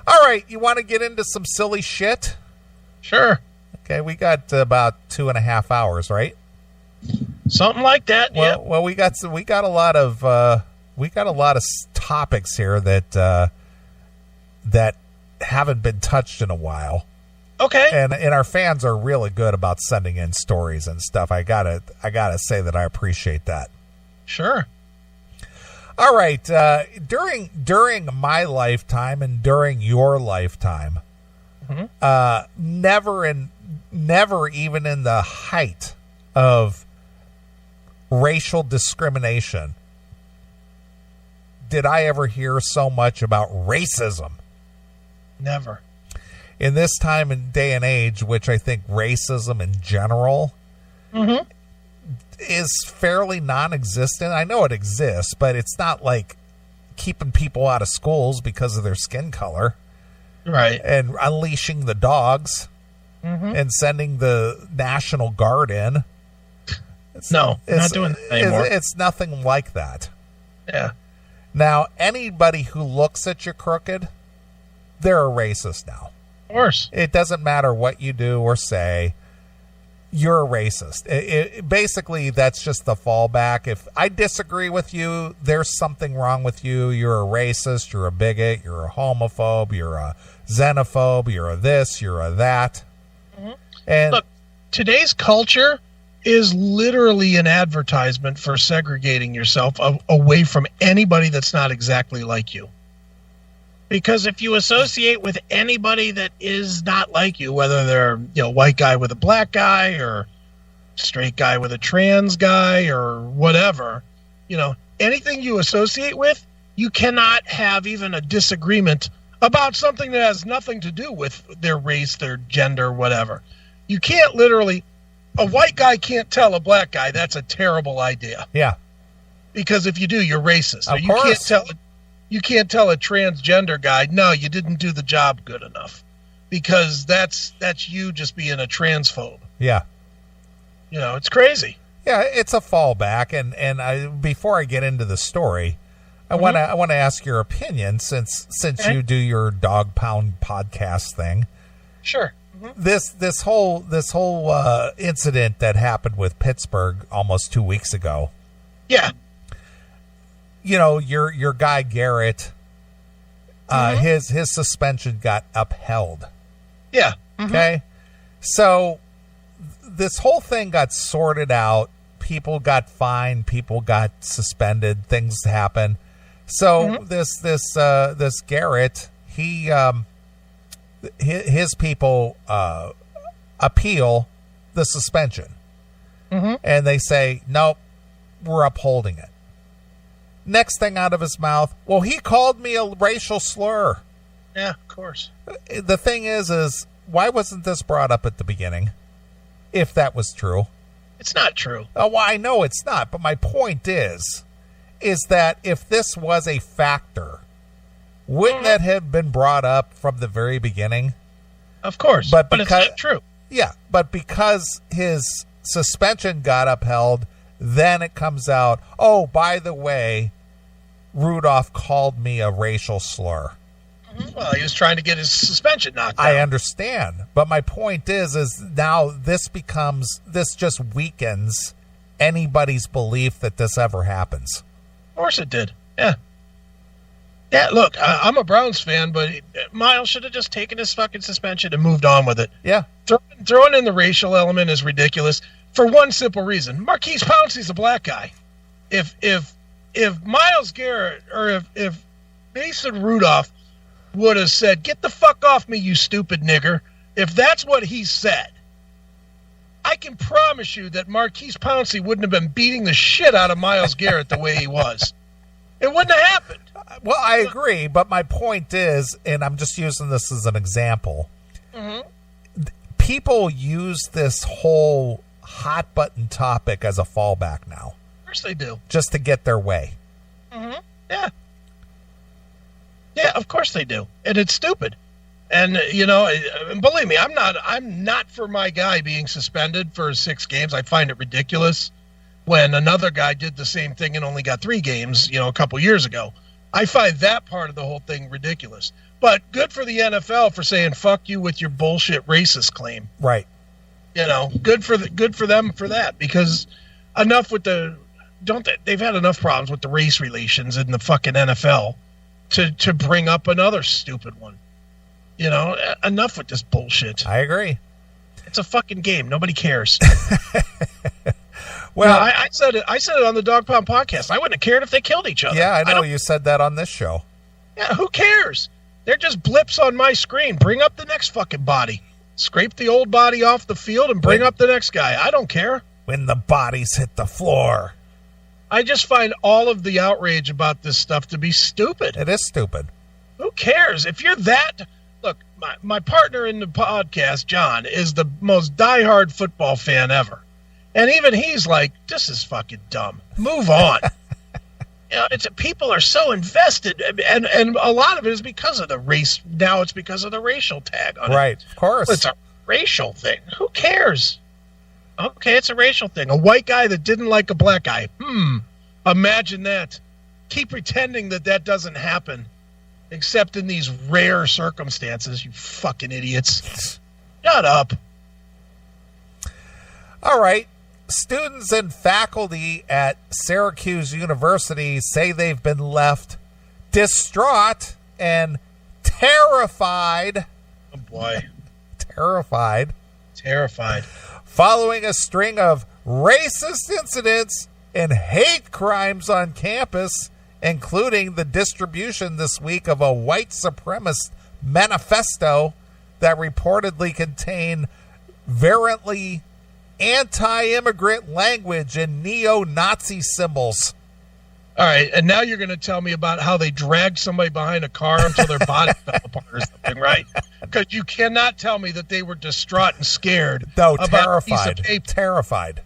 All right, you want to get into some silly shit? Sure. Okay, we got about 2.5 hours, right? Something like that. Well, we got a lot of topics here that haven't been touched in a while. Okay. And our fans are really good about sending in stories and stuff. I gotta say that I appreciate that. Sure. All right. During my lifetime and during your lifetime, never even in the height of racial discrimination did I ever hear so much about racism. Never. In this time and day and age, which I think racism in general is fairly non-existent. I know it exists, but it's not like keeping people out of schools because of their skin color. Right. And unleashing the dogs and sending the National Guard in. Not doing that anymore. It's nothing like that. Yeah. Now, anybody who looks at you crooked, they're a racist now. Of course. It doesn't matter what you do or say. You're a racist. Basically, that's just the fallback. If I disagree with you, there's something wrong with you. You're a racist. You're a bigot. You're a homophobe. You're a xenophobe. You're a this. You're a that. And look, today's culture is literally an advertisement for segregating yourself away from anybody that's not exactly like you. Because if you associate with anybody that is not like you, whether they're white guy with a black guy or straight guy with a trans guy or whatever, anything you associate with, you cannot have even a disagreement about something that has nothing to do with their race, their gender, whatever. You can't literally, a white guy can't tell a black guy that's a terrible idea. Yeah. Because if you do, you're racist. Of course. You can't tell a transgender guy, no, you didn't do the job good enough, because that's you just being a transphobe. Yeah. It's crazy. Yeah, it's a fallback. And before I get into the story, I want to ask your opinion since you do your dog pound podcast thing. Sure. This whole incident that happened with Pittsburgh almost 2 weeks ago. Yeah. Your guy Garrett, his suspension got upheld. Yeah. Okay. So this whole thing got sorted out. People got fined. People got suspended. Things happen. So this Garrett, his people appeal the suspension, and they say nope, we're upholding it. Next thing out of his mouth, well, he called me a racial slur. Yeah, of course. The thing is why wasn't this brought up at the beginning? If that was true. It's not true. Oh, well, I know it's not, but my point is that if this was a factor, wouldn't that have been brought up from the very beginning? Of course, but it's not true. Yeah, but because his suspension got upheld, then it comes out, oh, by the way, Rudolph called me a racial slur. Well, he was trying to get his suspension knocked out. I understand. But my point is now this just weakens anybody's belief that this ever happens. Of course it did. Yeah. Yeah, look, I'm a Browns fan, but Miles should have just taken his fucking suspension and moved on with it. Yeah. Throwing in the racial element is ridiculous for one simple reason. Marquise Pouncey's a black guy. If Miles Garrett or if Mason Rudolph would have said, "Get the fuck off me, you stupid nigger," if that's what he said, I can promise you that Marquise Pouncey wouldn't have been beating the shit out of Miles Garrett the way he was. It wouldn't have happened. Well, I agree, but my point is, and I'm just using this as an example, people use this whole hot button topic as a fallback now. Of course they do. Just to get their way. Yeah. Yeah, of course they do. And it's stupid. And, believe me, I'm not for my guy being suspended for 6 games. I find it ridiculous when another guy did the same thing and only got 3 games, a couple years ago. I find that part of the whole thing ridiculous. But good for the NFL for saying "fuck you" with your bullshit racist claim. Right. Good for them for that, because enough with they've had enough problems with the race relations in the fucking NFL to bring up another stupid one. Enough with this bullshit. I agree. It's a fucking game. Nobody cares. Well, I said it on the Dog Pound podcast. I wouldn't have cared if they killed each other. Yeah, I know you said that on this show. Yeah, who cares? They're just blips on my screen. Bring up the next fucking body. Scrape the old body off the field and bring up the next guy. I don't care. When the bodies hit the floor. I just find all of the outrage about this stuff to be stupid. It is stupid. Who cares? If you're that... Look, my partner in the podcast, John, is the most diehard football fan ever. And even he's like, this is fucking dumb. Move on. People are so invested, and a lot of it is because of the race. Now it's because of the racial tag on it. Right, of course. It's a racial thing. Who cares? Okay, it's a racial thing. A white guy that didn't like a black guy. Imagine that. Keep pretending that doesn't happen, except in these rare circumstances, you fucking idiots. Shut up. All right. Students and faculty at Syracuse University say they've been left distraught and terrified. Oh, boy. Terrified. Following a string of racist incidents and hate crimes on campus, including the distribution this week of a white supremacist manifesto that reportedly contained virulently anti-immigrant language and neo-Nazi symbols. All right, and now you're going to tell me about how they dragged somebody behind a car until their body fell apart or something, right? Because you cannot tell me that they were distraught and scared. No, about terrified. A piece of paper. Terrified.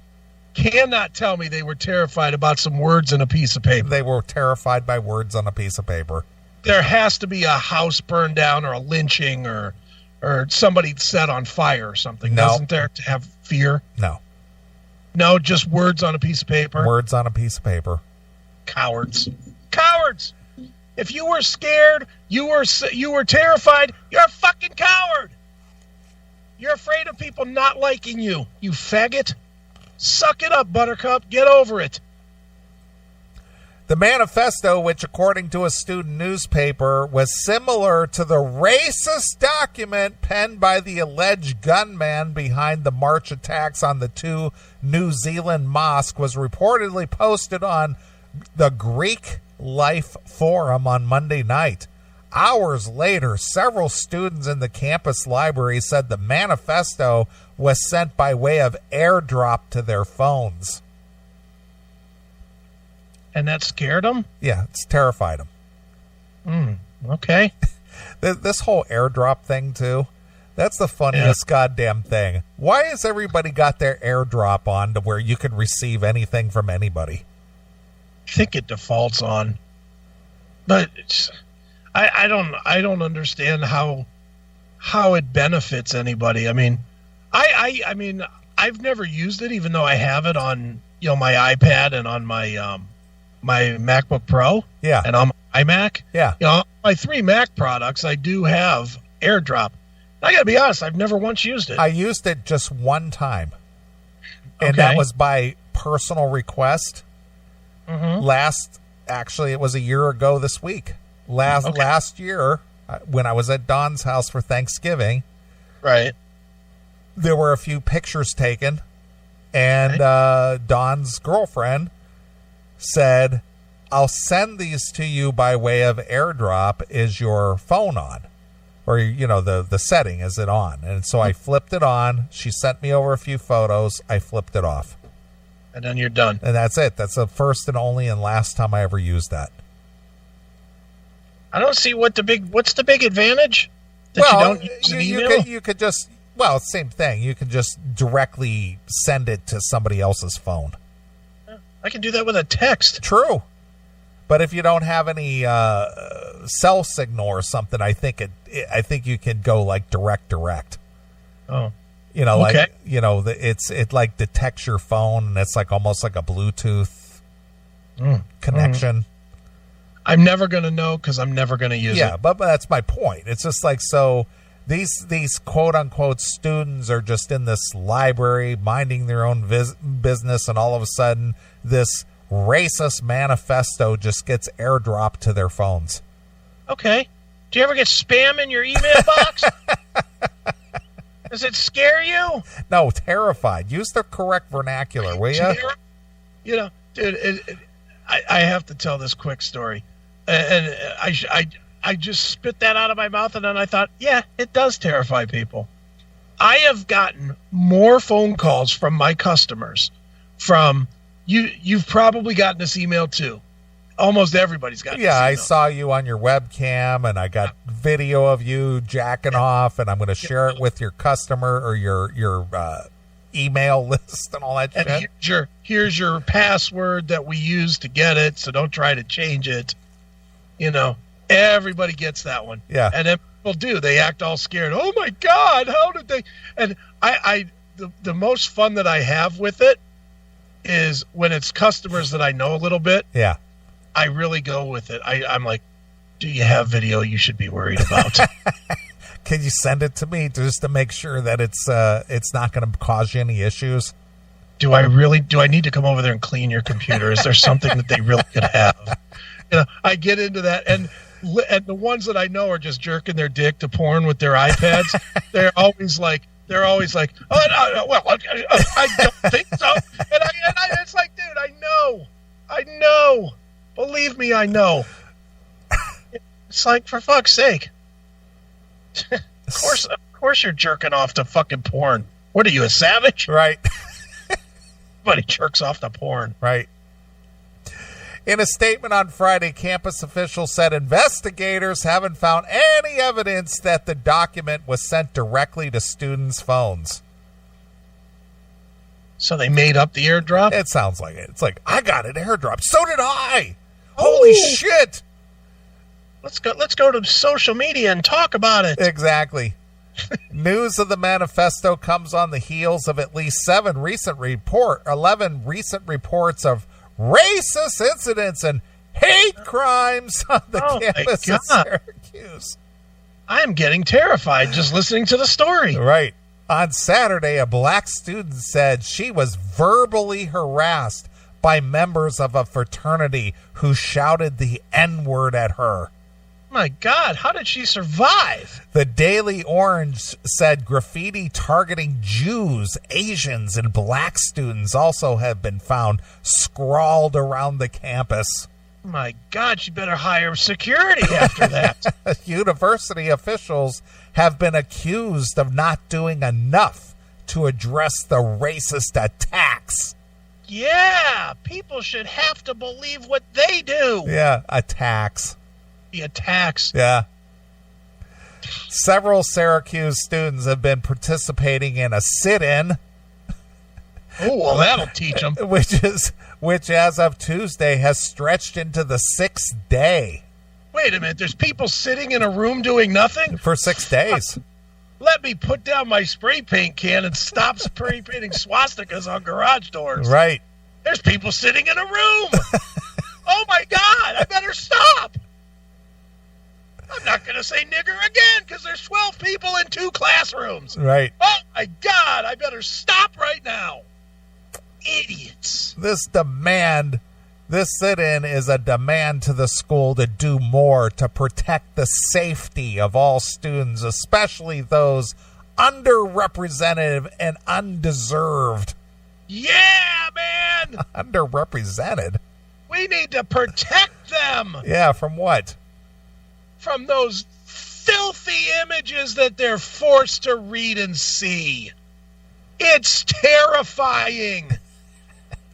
Cannot tell me they were terrified about some words in a piece of paper. They were terrified by words on a piece of paper. There has to be a house burned down or a lynching or somebody set on fire or something. No. Doesn't there to have fear? No, just words on a piece of paper. Words on a piece of paper. Cowards. If you were scared, you were terrified, you're a fucking coward. You're afraid of people not liking you, you faggot. Suck it up, Buttercup. Get over it. The manifesto, which according to a student newspaper was similar to the racist document penned by the alleged gunman behind the March attacks on the 2 New Zealand mosques, was reportedly posted on the Greek Life Forum on Monday night. Hours later, several students in the campus library said the manifesto was sent by way of airdrop to their phones. And that scared them? Yeah, it's terrified them. Okay. This whole airdrop thing, too, that's the funniest goddamn thing. Why has everybody got their airdrop on to where you can receive anything from anybody? I think it defaults on. But I don't understand how it benefits anybody. I mean, I mean, I've never used it, even though I have it on my iPad and on my my MacBook Pro. Yeah. And on my iMac. Yeah. My 3 Mac products, I do have AirDrop. I got to be honest, I've never once used it. I used it just one time, and that was by personal request. Actually, it was a year ago this week. Last year, when I was at Don's house for Thanksgiving, right, there were a few pictures taken, and Don's girlfriend said, "I'll send these to you by way of AirDrop. Is your phone on? Or, the setting, is it on?" And so I flipped it on. She sent me over a few photos. I flipped it off. And then you're done. And that's it. That's the first and only and last time I ever used that. I don't see what's the big advantage? That you don't use an email? You could just, same thing. You can just directly send it to somebody else's phone. I can do that with a text. True. But if you don't have any cell signal or something, I think you can go like direct. Oh. Okay. It like detects your phone, and it's like almost like a Bluetooth connection. I'm never going to know because I'm never going to use it. Yeah, but that's my point. It's just like, so these quote unquote students are just in this library minding their own business, and all of a sudden this racist manifesto just gets airdropped to their phones. Okay. Do you ever get spam in your email box? Does it scare you? No, terrified. Use the correct vernacular, will you? You know, dude, I have to tell this quick story. And I just spit that out of my mouth, and then I thought, yeah, it does terrify people. I have gotten more phone calls from my customers from you've probably gotten this email too. Almost everybody's gotten this email. I saw you on your webcam, and I got video of you jacking off, and I'm going to share it with your customer or your email list and all that shit. And here's your password that we use to get it, so don't try to change it. You know, everybody gets that one. Yeah. And then people do. They act all scared. Oh, my God, how did they? And the most fun that I have with it is when it's customers that I know a little bit. Yeah. I really go with it. I'm like, do you have video you should be worried about? Can you send it to me just to make sure that it's not going to cause you any issues? Do I need to come over there and clean your computer? Is there something that they really could have? You know, I get into that, and the ones that I know are just jerking their dick to porn with their iPads. They're always like, oh, no, well, I don't think so. And it's like, dude, I know. Believe me, I know. It's like, for fuck's sake. Of course you're jerking off to fucking porn. What are you, a savage? Right. Everybody jerks off to porn. Right. In a statement on Friday, campus officials said investigators haven't found any evidence that the document was sent directly to students' phones. So they made up the airdrop? It sounds like it. It's like, I got an airdrop. So did I. Holy shit. Let's go to social media and talk about it. Exactly. News of the manifesto comes on the heels of at least 11 recent reports of racist incidents and hate crimes on the campus of Syracuse. I am getting terrified just listening to the story. Right. On Saturday, a black student said she was verbally harassed by members of a fraternity who shouted the N-word at her. My God, how did she survive? The Daily Orange said graffiti targeting Jews, Asians, and black students also have been found scrawled around the campus. My God, she better hire security after that. University officials have been accused of not doing enough to address the racist attacks. Yeah, people should have to believe what they do. Yeah, attacks. The attacks. Yeah. Several Syracuse students have been participating in a sit-in. Oh, well, that'll teach them. Which as of Tuesday has stretched into the 6th day. Wait a minute, there's people sitting in a room doing nothing? For 6 days. Let me put down my spray paint can and stop spray painting swastikas on garage doors. Right. There's people sitting in a room. Oh, my God, I better stop. I'm not going to say nigger again because there's 12 people in 2 classrooms. Right. Oh, my God, I better stop right now. Idiots. This sit-in is a demand to the school to do more to protect the safety of all students, especially those underrepresented and undeserved. Yeah, man. Underrepresented? We need to protect them. Yeah, from what? From those filthy images that they're forced to read and see. It's terrifying.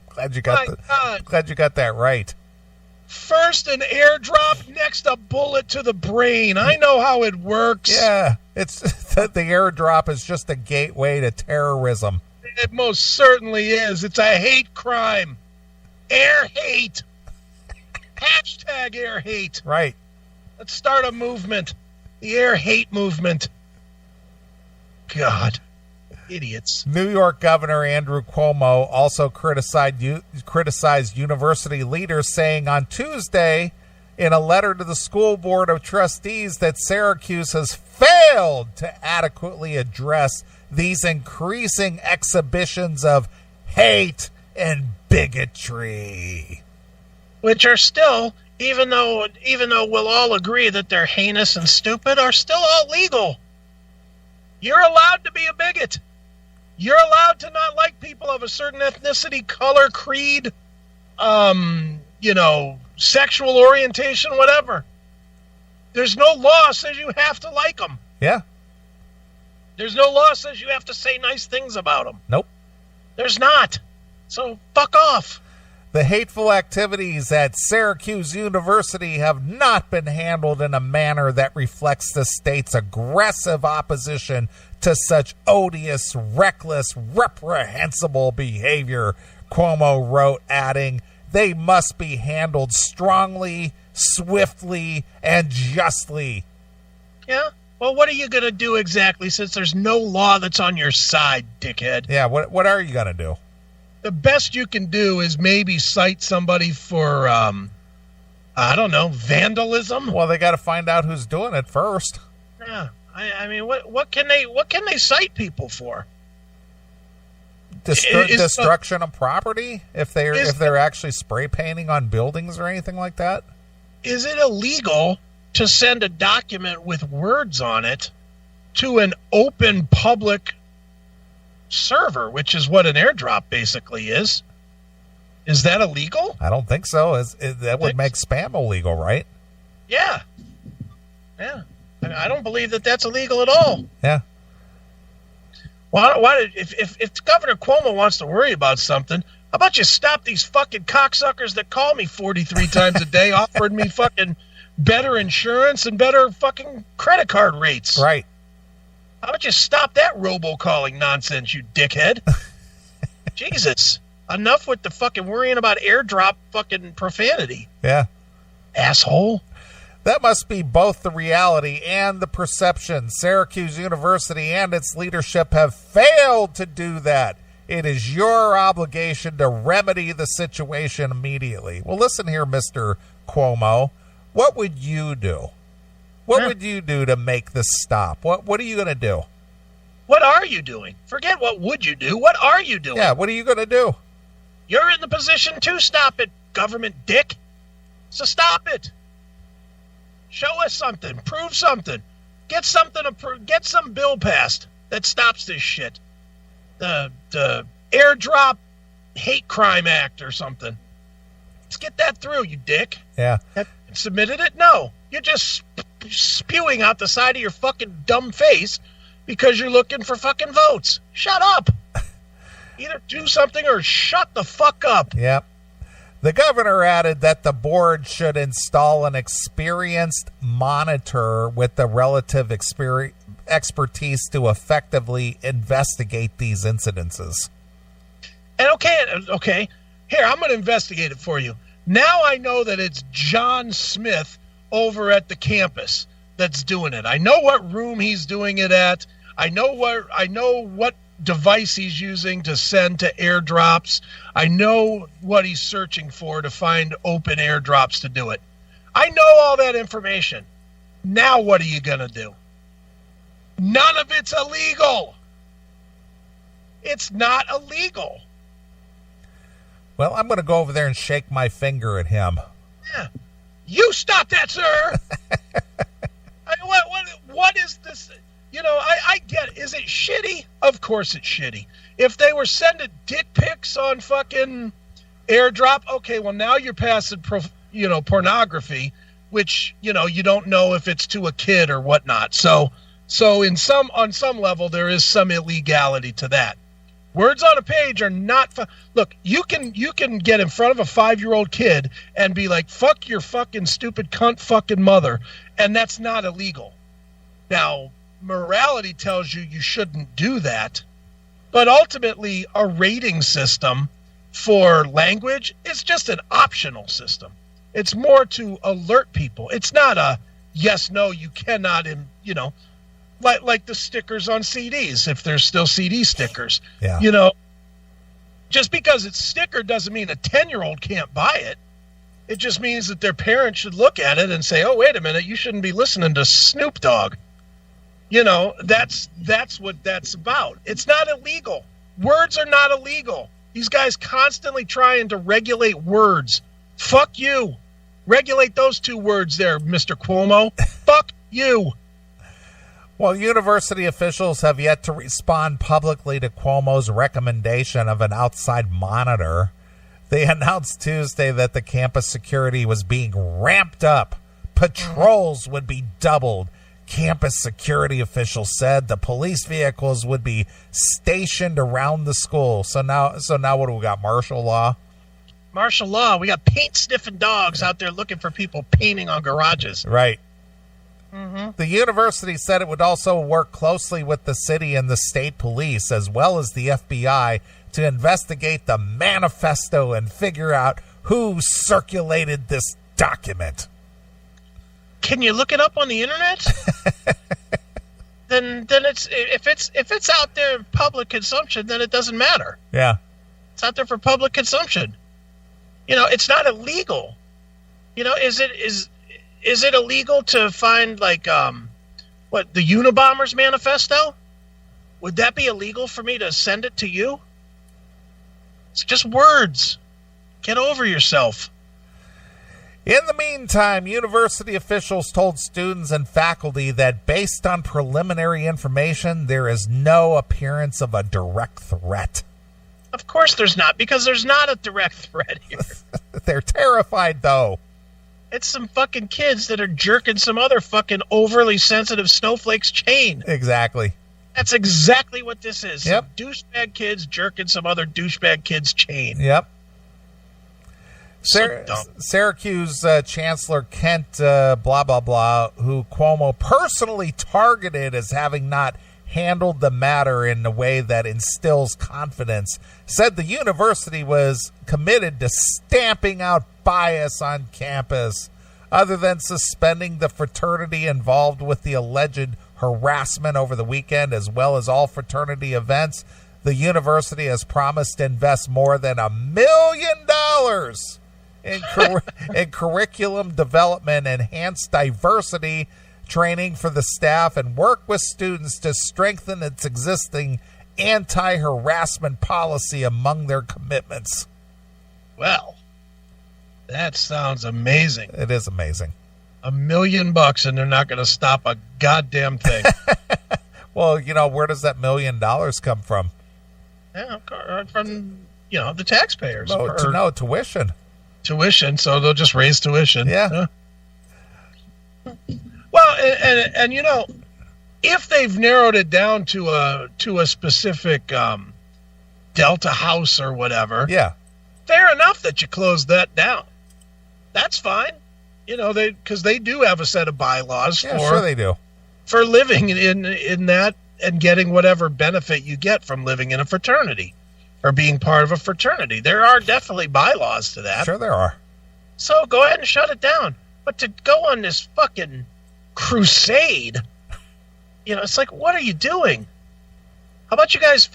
Glad you got that right. First an airdrop, next a bullet to the brain. I know how it works. Yeah, it's the airdrop is just a gateway to terrorism. It most certainly is. It's a hate crime. Air hate. Hashtag air hate. Right. Let's start a movement. The air hate movement. God. Idiots. New York Governor Andrew Cuomo also criticized university leaders, saying on Tuesday in a letter to the school board of trustees that Syracuse has failed to adequately address these increasing exhibitions of hate and bigotry. Which are still, even though we'll all agree that they're heinous and stupid, are still all legal. You're allowed to be a bigot. You're allowed to not like people of a certain ethnicity, color, creed, sexual orientation, whatever. There's no law says you have to like them. Yeah. There's no law says you have to say nice things about them. Nope. There's not. So fuck off. The hateful activities at Syracuse University have not been handled in a manner that reflects the state's aggressive opposition to such odious, reckless, reprehensible behavior, Cuomo wrote, adding, they must be handled strongly, swiftly, and justly. Yeah? Well, what are you going to do exactly since there's no law that's on your side, dickhead? Yeah, what are you going to do? The best you can do is maybe cite somebody for, vandalism. Well, they got to find out who's doing it first. Yeah, I mean, what can they cite people for? Destruction of property? If they're actually spray painting on buildings or anything like that? Is it illegal to send a document with words on it to an open public server, which is what an airdrop basically is? Is that illegal? I don't think so. That would make spam illegal, right? Yeah. I don't believe that that's illegal at all. Yeah. Why if Governor Cuomo wants to worry about something, how about you stop these fucking cocksuckers that call me 43 times a day, offered me fucking better insurance and better fucking credit card rates? Right. How about you stop that robocalling nonsense, you dickhead? Jesus. Enough with the fucking worrying about airdrop fucking profanity. Yeah. Asshole. That must be both the reality and the perception. Syracuse University and its leadership have failed to do that. It is your obligation to remedy the situation immediately. Well, listen here, Mr. Cuomo. What would you do? What would you do to make this stop? What are you going to do? What are you doing? Forget what would you do. What are you doing? Yeah, what are you going to do? You're in the position to stop it, government dick. So stop it. Show us something. Prove something. Get some bill passed that stops this shit. The airdrop hate crime act or something. Let's get that through, you dick. Yeah. Submitted it? No. You're just spewing out the side of your fucking dumb face because you're looking for fucking votes. Shut up. Either do something or shut the fuck up. Yep. The governor added that the board should install an experienced monitor with the relative expertise to effectively investigate these incidences. And okay. Here, I'm going to investigate it for you. Now I know that it's John Smith over at the campus that's doing it. I know what room he's doing it at. I know what device he's using to send to airdrops. I know what he's searching for to find open airdrops to do it. I know all that information. Now what are you going to do? None of it's illegal. It's not illegal. Well, I'm going to go over there and shake my finger at him. Yeah. You stop that, sir. What is this? I get it. Is it shitty? Of course it's shitty. If they were sending dick pics on fucking airdrop, okay, well, now you're passing, pornography, which, you don't know if it's to a kid or whatnot. So on some level, there is some illegality to that. Words on a page are not look, you can get in front of a 5-year-old kid and be like, fuck your fucking stupid cunt fucking mother, and that's not illegal. Now, morality tells you shouldn't do that, but ultimately a rating system for language is just an optional system. It's more to alert people. It's not a yes, no, you cannot, like the stickers on CDs, if there's still CD stickers. Yeah. Just because it's sticker doesn't mean a 10-year-old can't buy it. It just means that their parents should look at it and say, oh, wait a minute, you shouldn't be listening to Snoop Dogg. You know, that's what that's about. It's not illegal. Words are not illegal. These guys constantly trying to regulate words. Fuck you. Regulate those two words there, Mr. Cuomo. Fuck you. Well, university officials have yet to respond publicly to Cuomo's recommendation of an outside monitor. They announced Tuesday that the campus security was being ramped up. Patrols would be doubled. Campus security officials said the police vehicles would be stationed around the school. So now what do we got? Martial law? Martial law. We got paint-sniffing dogs out there looking for people painting on garages. Right. The university said it would also work closely with the city and the state police, as well as the FBI, to investigate the manifesto and figure out who circulated this document. Can you look it up on the internet? then it's if it's out there in public consumption, then it doesn't matter. Yeah. It's out there for public consumption. You know, it's not illegal. You know, is it illegal to find the Unabomber's manifesto? Would that be illegal for me to send it to you? It's just words. Get over yourself. In the meantime, university officials told students and faculty that based on preliminary information, there is no appearance of a direct threat. Of course there's not, because there's not a direct threat here. They're terrified, though. It's some fucking kids that are jerking some other fucking overly sensitive snowflake's chain. Exactly. That's exactly what this is. Yep. Some douchebag kids jerking some other douchebag kid's chain. Yep. So dumb. Syracuse Chancellor Kent, blah, blah, blah, who Cuomo personally targeted as having not handled the matter in a way that instills confidence, said the university was committed to stamping out bias on campus. Other than suspending the fraternity involved with the alleged harassment over the weekend, as well as all fraternity events, the university has promised to invest more than $1 million in curriculum development, enhanced diversity training for the staff, and work with students to strengthen its existing anti-harassment policy among their commitments. Well, that sounds amazing. It is amazing. $1 million and they're not going to stop a goddamn thing. Well, you know, where does that $1 million come from? Yeah, from, the taxpayers. No, tuition. Tuition, so they'll just raise tuition. Yeah. Well, and if they've narrowed it down to a specific Delta house or whatever, yeah, fair enough that you close that down. That's fine. Because they do have a set of bylaws sure they do, for living in that and getting whatever benefit you get from living in a fraternity or being part of a fraternity. There are definitely bylaws to that. Sure there are. So go ahead and shut it down. But to go on this fucking crusade, it's like, what are you doing? How about you guys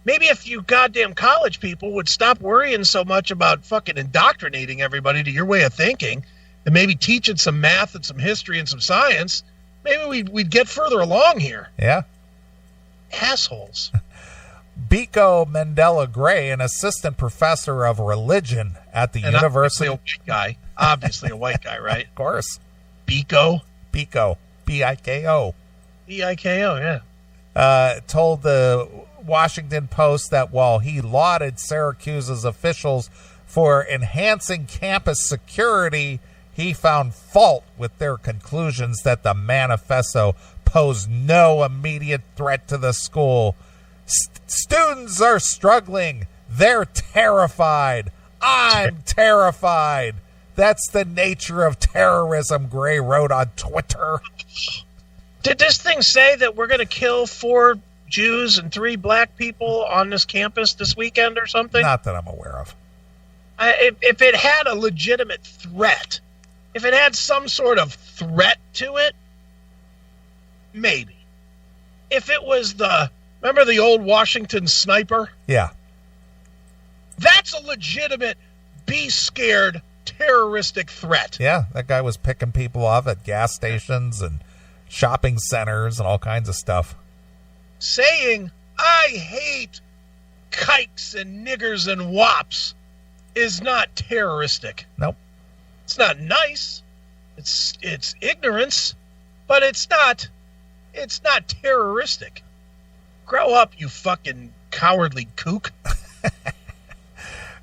maybe if you goddamn college people would stop worrying so much about fucking indoctrinating everybody to your way of thinking and maybe teaching some math and some history and some science, maybe we'd get further along here. Yeah. Assholes. Biko Mandela Gray, an assistant professor of religion at the university. Obviously a white guy, right? Of course. Biko. Biko. B-I-K-O. B-I-K-O, yeah. Told the Washington Post that while he lauded Syracuse's officials for enhancing campus security, he found fault with their conclusions that the manifesto posed no immediate threat to the school. Students are struggling. They're terrified. I'm terrified. That's the nature of terrorism, Gray wrote on Twitter. Did this thing say that we're going to kill 4 Jews and 3 black people on this campus this weekend or something? Not that I'm aware of. If it had a legitimate threat, if it had some sort of threat to it, maybe. If it was remember the old Washington sniper? Yeah. That's a legitimate, be scared terroristic threat. Yeah, that guy was picking people off at gas stations and shopping centers and all kinds of stuff. Saying, I hate kikes and niggers and wops is not terroristic. Nope. It's not nice. It's ignorance, but it's not terroristic. Grow up, you fucking cowardly kook.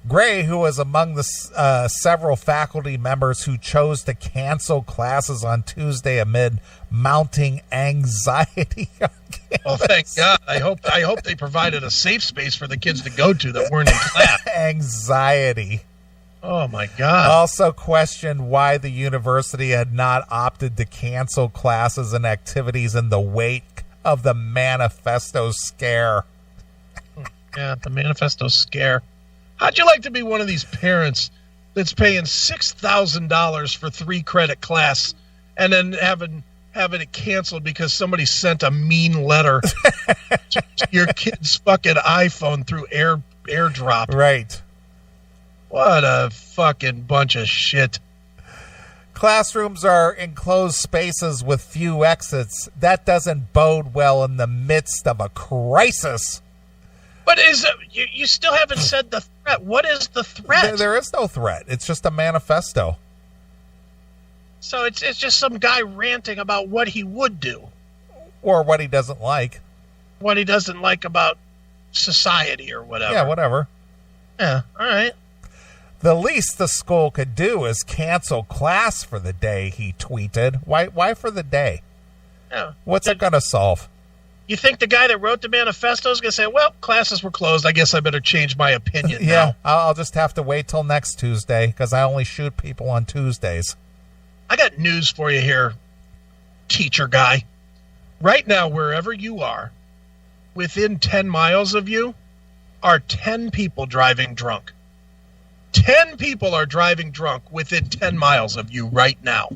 Gray, who was among the several faculty members who chose to cancel classes on Tuesday amid mounting anxiety on campus. Oh, thank God. I hope they provided a safe space for the kids to go to that weren't in class. Anxiety. Oh, my God. Also questioned why the university had not opted to cancel classes and activities in the wake of the manifesto scare. Yeah, the manifesto scare. How'd you like to be one of these parents that's paying $6,000 for 3-credit class and then having it canceled because somebody sent a mean letter to your kid's fucking iPhone through airdrop? Right. What a fucking bunch of shit. Classrooms are enclosed spaces with few exits. That doesn't bode well in the midst of a crisis. But you still haven't said the threat. What is the threat? There is no threat. It's just a manifesto. So it's just some guy ranting about what he would do. Or what he doesn't like. What he doesn't like about society or whatever. Yeah, whatever. Yeah, all right. The least the school could do is cancel class for the day, he tweeted. Why for the day? Yeah. What's it going to solve? You think the guy that wrote the manifesto is going to say, well, classes were closed. I guess I better change my opinion now. Yeah, I'll just have to wait till next Tuesday because I only shoot people on Tuesdays. I got news for you here, teacher guy. Right now, wherever you are, within 10 miles of you are 10 people driving drunk. 10 people are driving drunk within 10 miles of you right now.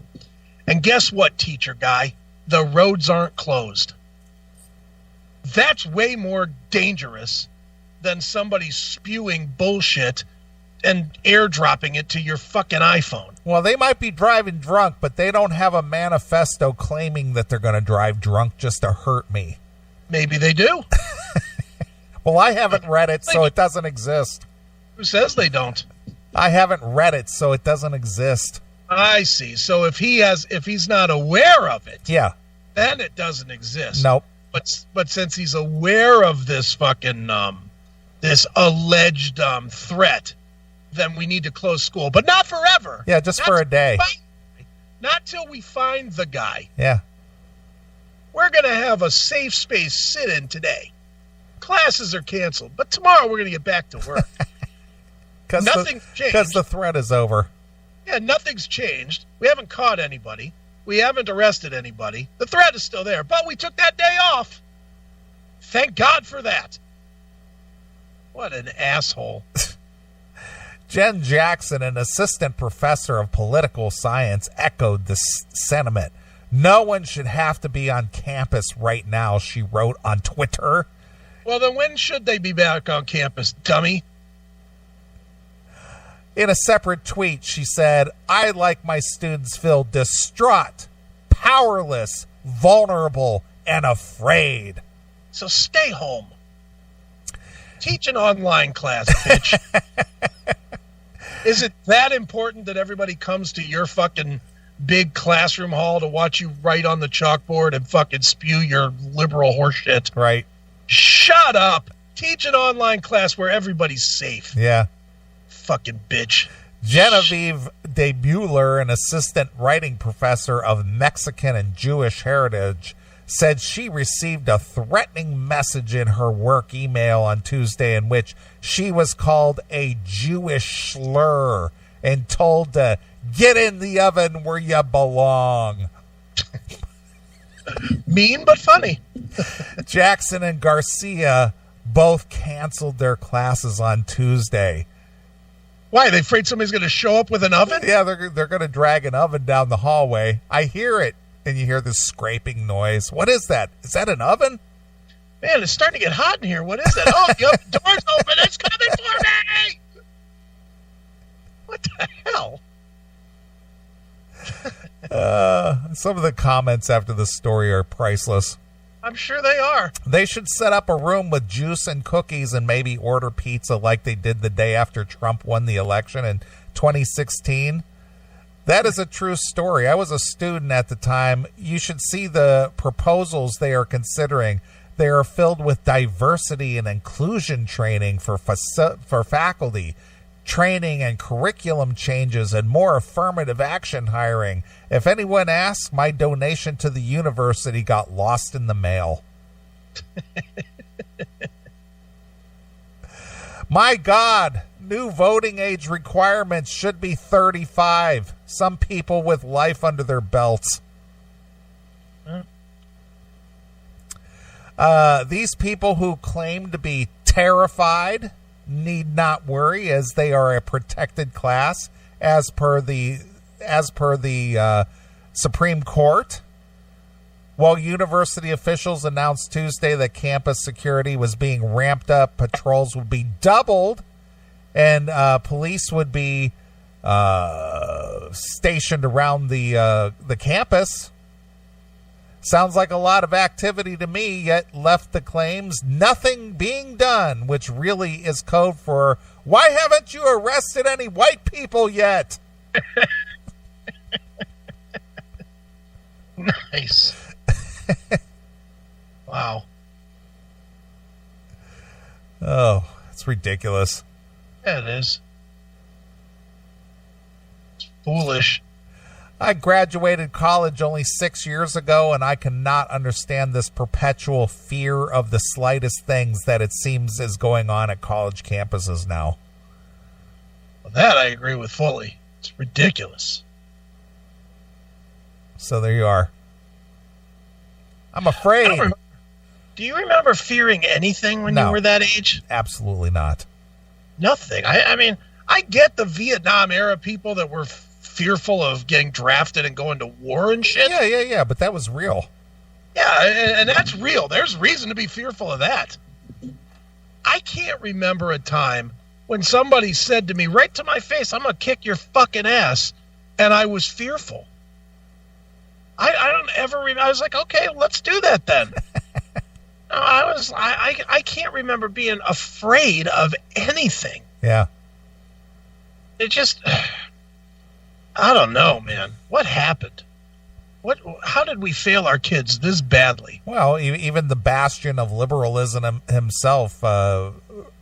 And guess what, teacher guy? The roads aren't closed. That's way more dangerous than somebody spewing bullshit and airdropping it to your fucking iPhone. Well, they might be driving drunk, but they don't have a manifesto claiming that they're going to drive drunk just to hurt me. Maybe they do. Well, I haven't read it, so it doesn't exist. Who says they don't? I haven't read it, so it doesn't exist. I see. So if he's not aware of it, yeah, then it doesn't exist. Nope. But since he's aware of this fucking this alleged threat, then we need to close school, but not forever. Yeah, just for a day. Not till we find the guy. Yeah. We're going to have a safe space sit-in today. Classes are canceled, but tomorrow we're going to get back to work. Nothing's changed. Because the threat is over. Yeah, nothing's changed. We haven't caught anybody. We haven't arrested anybody. The threat is still there, but we took that day off. Thank God for that. What an asshole. Jen Jackson, an assistant professor of political science, echoed the sentiment. No one should have to be on campus right now, she wrote on Twitter. Well, then when should they be back on campus, dummy? In a separate tweet, she said, I like my students feel distraught, powerless, vulnerable, and afraid. So stay home. Teach an online class, bitch. Is it that important that everybody comes to your fucking big classroom hall to watch you write on the chalkboard and fucking spew your liberal horseshit? Right. Shut up. Teach an online class where everybody's safe. Yeah. Fucking bitch. Genevieve de Buehler, an assistant writing professor of Mexican and Jewish heritage, said she received a threatening message in her work email on Tuesday in which she was called a Jewish slur and told to get in the oven where you belong. Mean but funny. Jackson and Garcia both canceled their classes on Tuesday. Why? Are they afraid somebody's going to show up with an oven? Yeah, they're going to drag an oven down the hallway. I hear it. And you hear this scraping noise. What is that? Is that an oven? Man, it's starting to get hot in here. What is that? Oh, the door's open. It's coming for me. What the hell? Some of the comments after the story are priceless. I'm sure they are. They should set up a room with juice and cookies and maybe order pizza like they did the day after Trump won the election in 2016. That is a true story. I was a student at the time. You should see the proposals they are considering. They are filled with diversity and inclusion training for faculty, training and curriculum changes, and more affirmative action hiring. If anyone asks, my donation to the university got lost in the mail. My God, new voting age requirements should be 35. Some people with life under their belts. These people who claim to be terrified need not worry, as they are a protected class as per the Supreme Court. While university officials announced Tuesday that campus security was being ramped up, patrols would be doubled, and police would be stationed around the campus. Sounds like a lot of activity to me, yet left the claims nothing being done, which really is code for, why haven't you arrested any white people yet? Nice. Wow. Oh, it's ridiculous. Yeah, it is. It's foolish. I graduated college only 6 years ago, and I cannot understand this perpetual fear of the slightest things that it seems is going on at college campuses now. Well, that I agree with fully. It's ridiculous. So there you are. I'm afraid. Do you remember fearing anything when you were that age? Absolutely not. Nothing. I mean, I get the Vietnam era people that were fearful of getting drafted and going to war and shit. Yeah, but that was real. Yeah, and that's real. There's reason to be fearful of that. I can't remember a time when somebody said to me right to my face, I'm going to kick your fucking ass, and I was fearful. I don't ever remember. I was like, okay, let's do that then. I can't remember being afraid of anything. Yeah. It just, I don't know, man. What happened? How did we fail our kids this badly? Well, even the bastion of liberalism himself,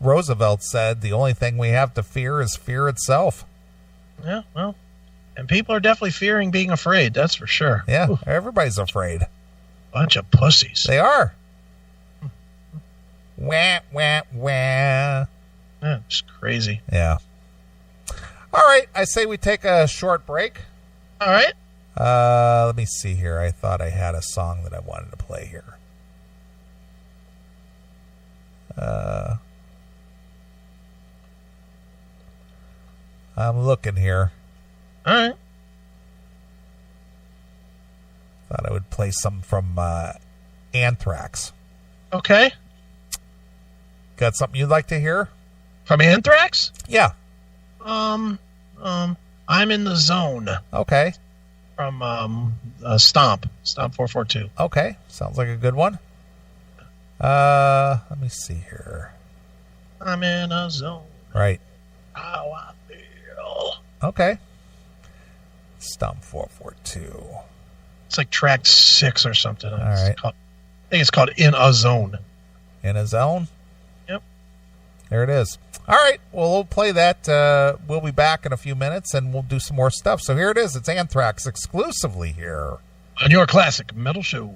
Roosevelt said, the only thing we have to fear is fear itself. Yeah, well, and people are definitely fearing being afraid. That's for sure. Yeah, Ooh. Everybody's afraid. Bunch of pussies. They are. Wah, wah, wah. Yeah, it's crazy. Yeah. All right, I say we take a short break. All right. Let me see here. I thought I had a song that I wanted to play here. I'm looking here. All right. Thought I would play some from Anthrax. Okay. Got something you'd like to hear? From Anthrax? Yeah. I'm in the zone. Okay. From Stomp 442. Okay, sounds like a good one. Let me see here. I'm in a zone. Right. How I feel. Okay. Stomp 442. It's like track 6 or something. All right. I think it's called In a Zone. In a Zone? Yep. There it is. All right. Well, we'll play that. We'll be back in a few minutes, and we'll do some more stuff. So here it is. It's Anthrax exclusively here On your classic metal show.